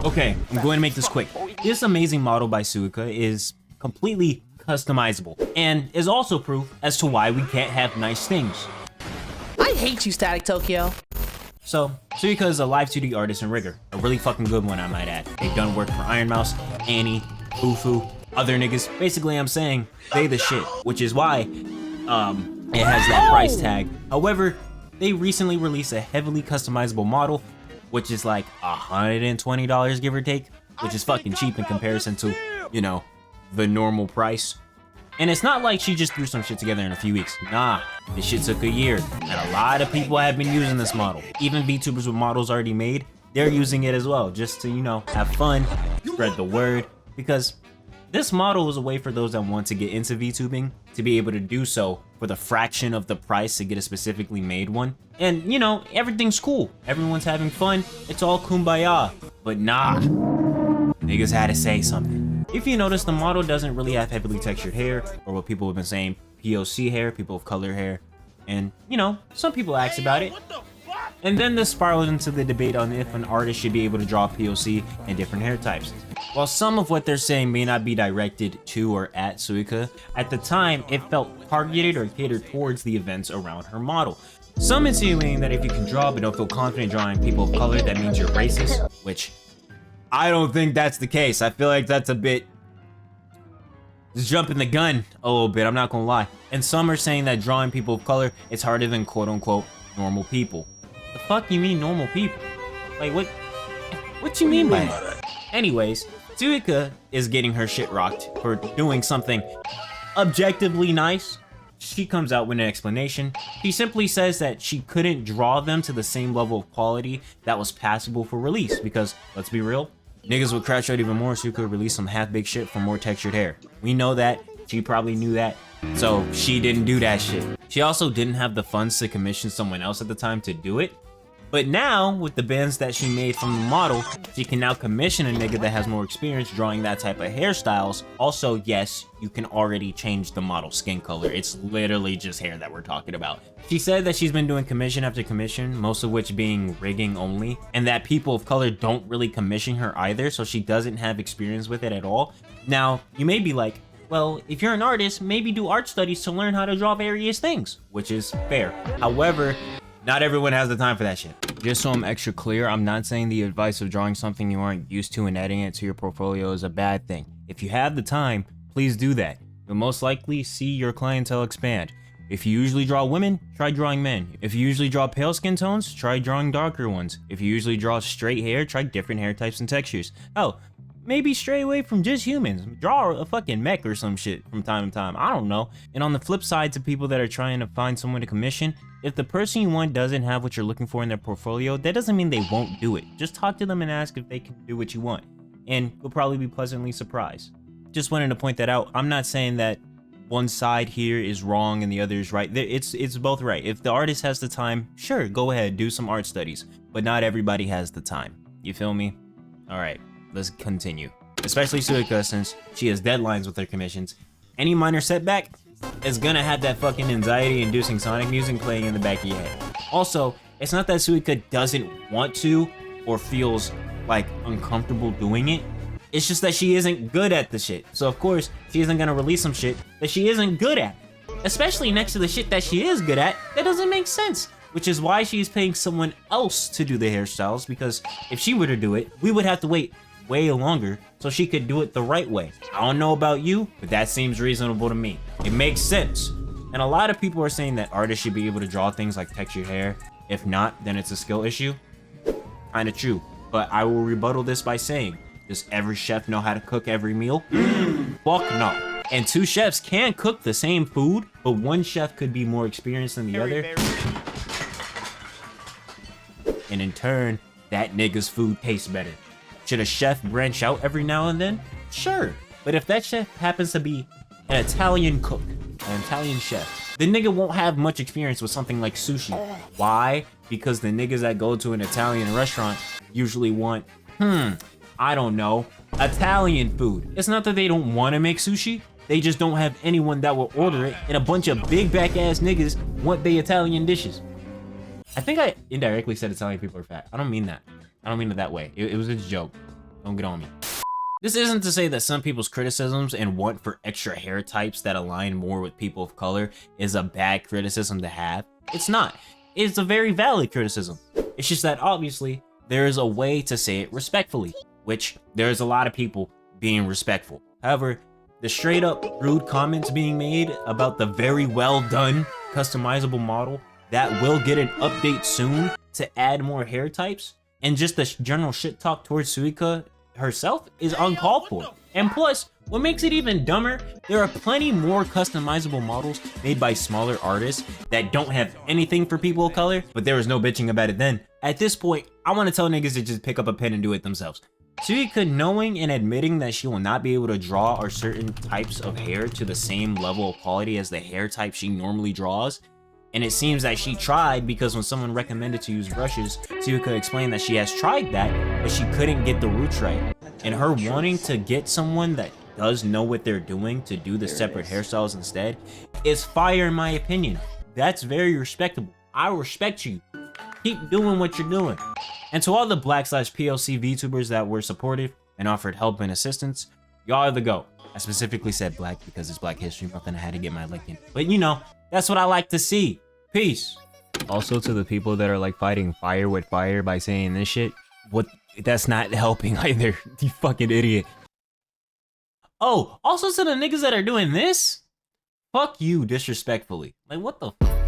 Okay, I'm going to make this quick. This amazing model by Suika is completely customizable and is also proof as to why we can't have nice things. I hate you, StaticTokyo. So, Suika is a live 2D artist and rigger. A really fucking good one, I might add. They've done work for Iron Mouse, Annie, Fufu, other niggas. Basically, I'm saying they the shit, which is why it has that price tag. However, they recently released a heavily customizable model, which is like $120 give or take, which is fucking cheap in comparison to, you know, the normal price. And it's not like she just threw some shit together in a few weeks. Nah, this shit took a year, and a lot of people have been using this model. Even VTubers with models already made, they're using it as well, just to, you know, have fun, spread the word, because this model is a way for those that want to get into VTubing to be able to do so for the fraction of the price to get a specifically made one. And, you know, everything's cool. Everyone's having fun. It's all kumbaya. But nah, niggas had to say something. If you notice, the model doesn't really have heavily textured hair, or what people have been saying, POC hair, people of color hair. And, you know, some people asked about it. And then this spiraled into the debate on if an artist should be able to draw POC and different hair types. While some of what they're saying may not be directed to or at Suika, at the time it felt targeted or catered towards the events around her model. Some insinuating that if you can draw but don't feel confident drawing people of color, that means you're racist, which I don't think that's the case. I feel like that's a bit just jumping the gun a little bit, I'm not gonna lie. And some are saying that drawing people of color is harder than quote-unquote normal people. The fuck you mean normal people? Like what you mean by that? Anyways, Suika is getting her shit rocked for doing something objectively nice. She comes out with an explanation. She simply says that she couldn't draw them to the same level of quality that was passable for release because, let's be real, niggas would crash out even more so you could release some half-baked shit for more textured hair. We know that. She probably knew that. So she didn't do that shit. She also didn't have the funds to commission someone else at the time to do it. But now, with the bands that she made from the model, she can now commission a nigga that has more experience drawing that type of hairstyles. Also, yes, you can already change the model's skin color. It's literally just hair that we're talking about. She said that she's been doing commission after commission, most of which being rigging only, and that people of color don't really commission her either, so she doesn't have experience with it at all. Now, you may be like, well, if you're an artist, maybe do art studies to learn how to draw various things, which is fair. However, not everyone has the time for that shit. Just so I'm extra clear, I'm not saying the advice of drawing something you aren't used to and adding it to your portfolio is a bad thing. If you have the time, please do that. You'll most likely see your clientele expand. If you usually draw women, try drawing men. If you usually draw pale skin tones, try drawing darker ones. If you usually draw straight hair, try different hair types and textures. Oh, maybe stray away from just humans. Draw a fucking mech or some shit from time to time. I don't know. And on the flip side, to people that are trying to find someone to commission, if the person you want doesn't have what you're looking for in their portfolio, that doesn't mean they won't do it. Just talk to them and ask if they can do what you want, and you'll probably be pleasantly surprised. Just wanted to point that out. I'm not saying that one side here is wrong and the other is right. It's both right. If the artist has the time, sure, go ahead, do some art studies. But not everybody has the time. You feel me? All right, let's continue. Especially Suika, since she has deadlines with her commissions. Any minor setback is gonna have that fucking anxiety-inducing Sonic music playing in the back of your head. Also, it's not that Suika doesn't want to or feels like uncomfortable doing it. It's just that she isn't good at the shit. So of course, she isn't gonna release some shit that she isn't good at. Especially next to the shit that she is good at, that doesn't make sense. Which is why she's paying someone else to do the hairstyles, because if she were to do it, we would have to wait way longer so she could do it the right way. I don't know about you, but that seems reasonable to me. It makes sense. And a lot of people are saying that artists should be able to draw things like textured hair. If not, then it's a skill issue. Kinda true, but I will rebuttal this by saying, does every chef know how to cook every meal? Fuck no. And two chefs can cook the same food, but one chef could be more experienced than the other. And in turn, that nigga's food tastes better. Should a chef branch out every now and then? Sure. But if that chef happens to be an Italian cook, an Italian chef, the nigga won't have much experience with something like sushi. Why? Because the niggas that go to an Italian restaurant usually want, I don't know, Italian food. It's not that they don't want to make sushi, they just don't have anyone that will order it, and a bunch of big back ass niggas want the Italian dishes. I think I indirectly said Italian people are fat. I don't mean that. I don't mean it that way. It was a joke. Don't get on me. This isn't to say that some people's criticisms and want for extra hair types that align more with people of color is a bad criticism to have. It's not. It's a very valid criticism. It's just that obviously there is a way to say it respectfully, which there's a lot of people being respectful. However, the straight up rude comments being made about the very well done customizable model that will get an update soon to add more hair types, and just the general shit talk towards Suika herself is uncalled for. And plus, what makes it even dumber, there are plenty more customizable models made by smaller artists that don't have anything for people of color, but there was no bitching about it then. At this point, I want to tell niggas to just pick up a pen and do it themselves. Suika knowing and admitting that she will not be able to draw or certain types of hair to the same level of quality as the hair type she normally draws, and it seems that she tried because when someone recommended to use brushes, Suika explained that she has tried that, but she couldn't get the roots right. And her wanting to get someone that does know what they're doing to do the separate hairstyles instead is fire in my opinion. That's very respectable. I respect you. Keep doing what you're doing. And to all the Black/PLC VTubers that were supportive and offered help and assistance, y'all are the GOAT. I specifically said black because it's Black History Month and I had to get my lick in. But you know, that's what I like to see. Peace. Also to the people that are like fighting fire with fire by saying this shit, that's not helping either. You fucking idiot. Oh, also to the niggas that are doing this, fuck you disrespectfully. Like what the fuck?